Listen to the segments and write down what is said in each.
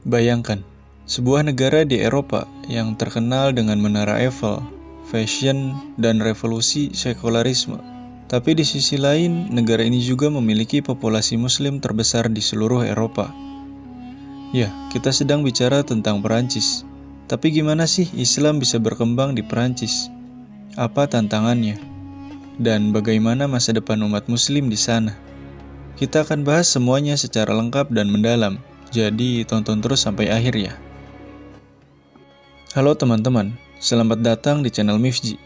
Bayangkan, sebuah negara di Eropa yang terkenal dengan Menara Eiffel, fashion, dan revolusi sekularisme. Tapi di sisi lain, negara ini juga memiliki populasi Muslim terbesar di seluruh Eropa. Ya, kita sedang bicara tentang Perancis. Tapi gimana sih Islam bisa berkembang di Perancis? Apa tantangannya? Dan bagaimana masa depan umat Muslim di sana? Kita akan bahas semuanya secara lengkap dan mendalam. Jadi tonton terus sampai akhir ya. Halo teman-teman, selamat datang di channel Mifji.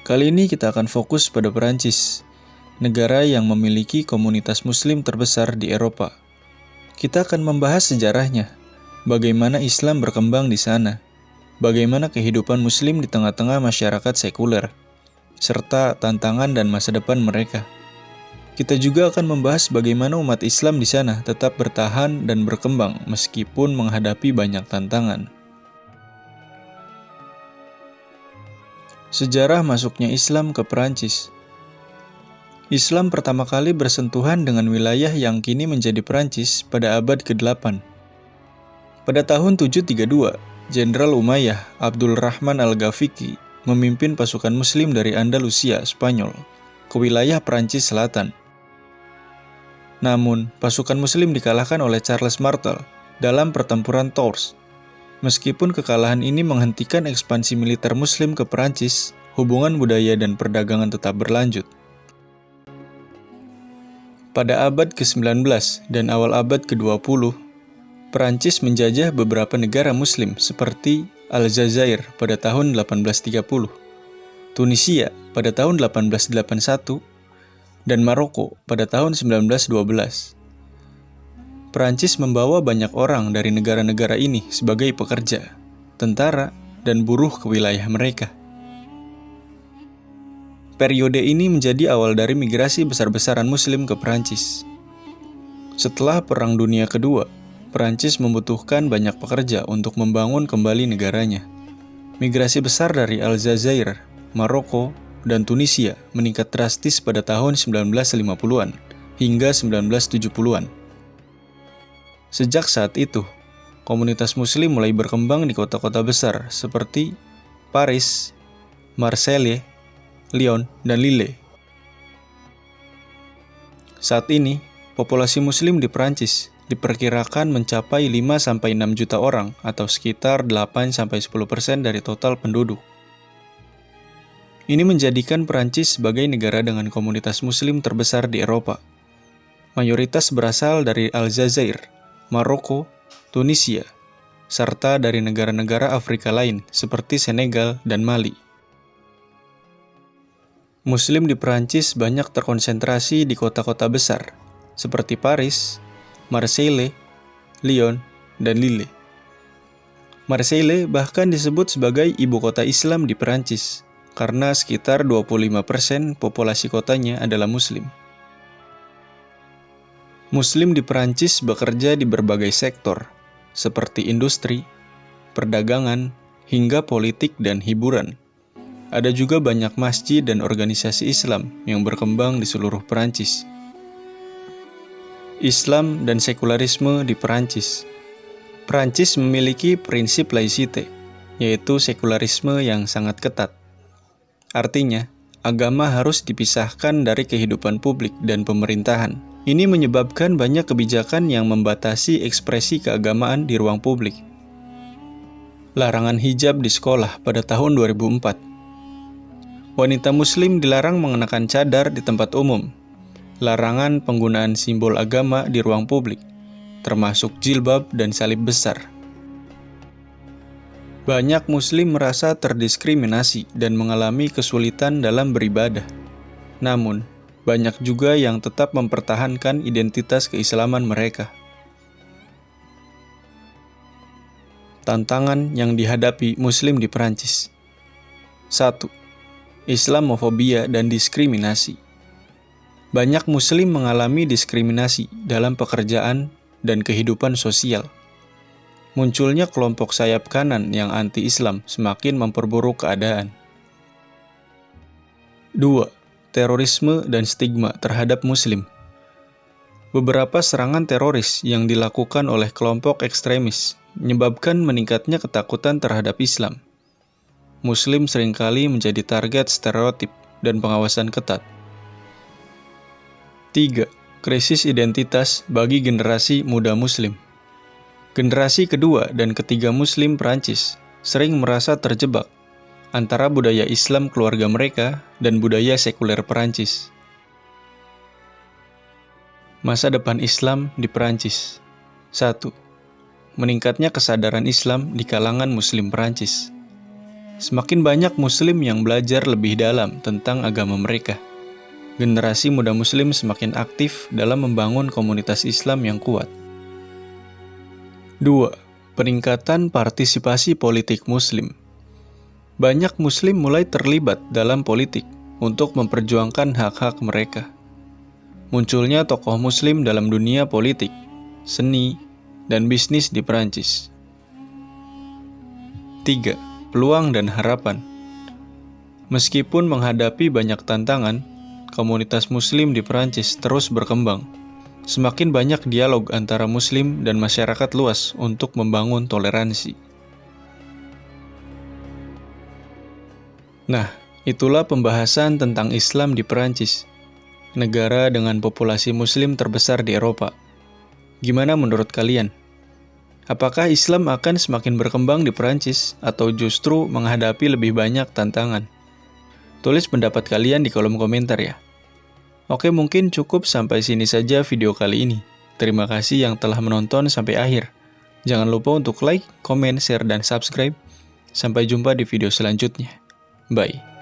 Kali ini kita akan fokus pada Perancis, negara yang memiliki komunitas Muslim terbesar di Eropa. Kita akan membahas sejarahnya, bagaimana Islam berkembang di sana, bagaimana kehidupan Muslim di tengah-tengah masyarakat sekuler, serta tantangan dan masa depan mereka. Kita juga akan membahas bagaimana umat Islam di sana tetap bertahan dan berkembang meskipun menghadapi banyak tantangan. Sejarah masuknya Islam ke Perancis. Islam pertama kali bersentuhan dengan wilayah yang kini menjadi Perancis pada abad ke-8. Pada tahun 732, Jenderal Umayyah Abdul Rahman Al-Ghafiqi memimpin pasukan Muslim dari Andalusia, Spanyol, ke wilayah Perancis Selatan. Namun, pasukan Muslim dikalahkan oleh Charles Martel dalam pertempuran Tours. Meskipun kekalahan ini menghentikan ekspansi militer Muslim ke Perancis, hubungan budaya dan perdagangan tetap berlanjut. Pada abad ke-19 dan awal abad ke-20, Perancis menjajah beberapa negara Muslim seperti Aljazair pada tahun 1830, Tunisia pada tahun 1881, dan Maroko pada tahun 1912. Perancis membawa banyak orang dari negara-negara ini sebagai pekerja, tentara, dan buruh ke wilayah mereka. Periode ini menjadi awal dari migrasi besar-besaran Muslim ke Perancis. Setelah Perang Dunia Kedua, Perancis membutuhkan banyak pekerja untuk membangun kembali negaranya. Migrasi besar dari Aljazair, Maroko, dan Tunisia meningkat drastis pada tahun 1950-an hingga 1970-an. Sejak saat itu, komunitas Muslim mulai berkembang di kota-kota besar seperti Paris, Marseille, Lyon, dan Lille. Saat ini, populasi Muslim di Perancis diperkirakan mencapai 5-6 juta orang atau sekitar 8-10% dari total penduduk. Ini menjadikan Perancis sebagai negara dengan komunitas Muslim terbesar di Eropa. Mayoritas berasal dari Aljazair, Maroko, Tunisia, serta dari negara-negara Afrika lain seperti Senegal dan Mali. Muslim di Perancis banyak terkonsentrasi di kota-kota besar seperti Paris, Marseille, Lyon, dan Lille. Marseille bahkan disebut sebagai ibu kota Islam di Perancis, karena sekitar 25% populasi kotanya adalah Muslim. Muslim di Perancis bekerja di berbagai sektor, seperti industri, perdagangan, hingga politik dan hiburan. Ada juga banyak masjid dan organisasi Islam yang berkembang di seluruh Perancis. Islam dan sekularisme di Perancis. Perancis memiliki prinsip laicite, yaitu sekularisme yang sangat ketat. Artinya, agama harus dipisahkan dari kehidupan publik dan pemerintahan. Ini menyebabkan banyak kebijakan yang membatasi ekspresi keagamaan di ruang publik. Larangan hijab di sekolah pada tahun 2004. Wanita Muslim dilarang mengenakan cadar di tempat umum. Larangan penggunaan simbol agama di ruang publik, termasuk jilbab dan salib besar. Banyak Muslim merasa terdiskriminasi dan mengalami kesulitan dalam beribadah. Namun, banyak juga yang tetap mempertahankan identitas keislaman mereka. Tantangan yang dihadapi Muslim di Perancis. 1. Islamofobia dan diskriminasi. Banyak Muslim mengalami diskriminasi dalam pekerjaan dan kehidupan sosial. Munculnya kelompok sayap kanan yang anti-Islam semakin memperburuk keadaan. 2. Terorisme dan stigma terhadap Muslim. Beberapa serangan teroris yang dilakukan oleh kelompok ekstremis menyebabkan meningkatnya ketakutan terhadap Islam. Muslim seringkali menjadi target stereotip dan pengawasan ketat. 3. Krisis identitas bagi generasi muda Muslim. Generasi kedua dan ketiga Muslim Perancis sering merasa terjebak antara budaya Islam keluarga mereka dan budaya sekuler Perancis. Masa depan Islam di Perancis. 1. Meningkatnya kesadaran Islam di kalangan Muslim Perancis. Semakin banyak Muslim yang belajar lebih dalam tentang agama mereka. Generasi muda Muslim semakin aktif dalam membangun komunitas Islam yang kuat. 2. Peningkatan partisipasi politik Muslim. Banyak Muslim mulai terlibat dalam politik untuk memperjuangkan hak-hak mereka. Munculnya tokoh Muslim dalam dunia politik, seni, dan bisnis di Perancis. 3. Peluang dan harapan. Meskipun menghadapi banyak tantangan, komunitas Muslim di Perancis terus berkembang. Semakin banyak dialog antara Muslim dan masyarakat luas untuk membangun toleransi. Nah, itulah pembahasan tentang Islam di Perancis, negara dengan populasi Muslim terbesar di Eropa. Gimana menurut kalian? Apakah Islam akan semakin berkembang di Perancis atau justru menghadapi lebih banyak tantangan? Tulis pendapat kalian di kolom komentar ya. Oke, mungkin cukup sampai sini saja video kali ini. Terima kasih yang telah menonton sampai akhir. Jangan lupa untuk like, komen, share, dan subscribe. Sampai jumpa di video selanjutnya. Bye.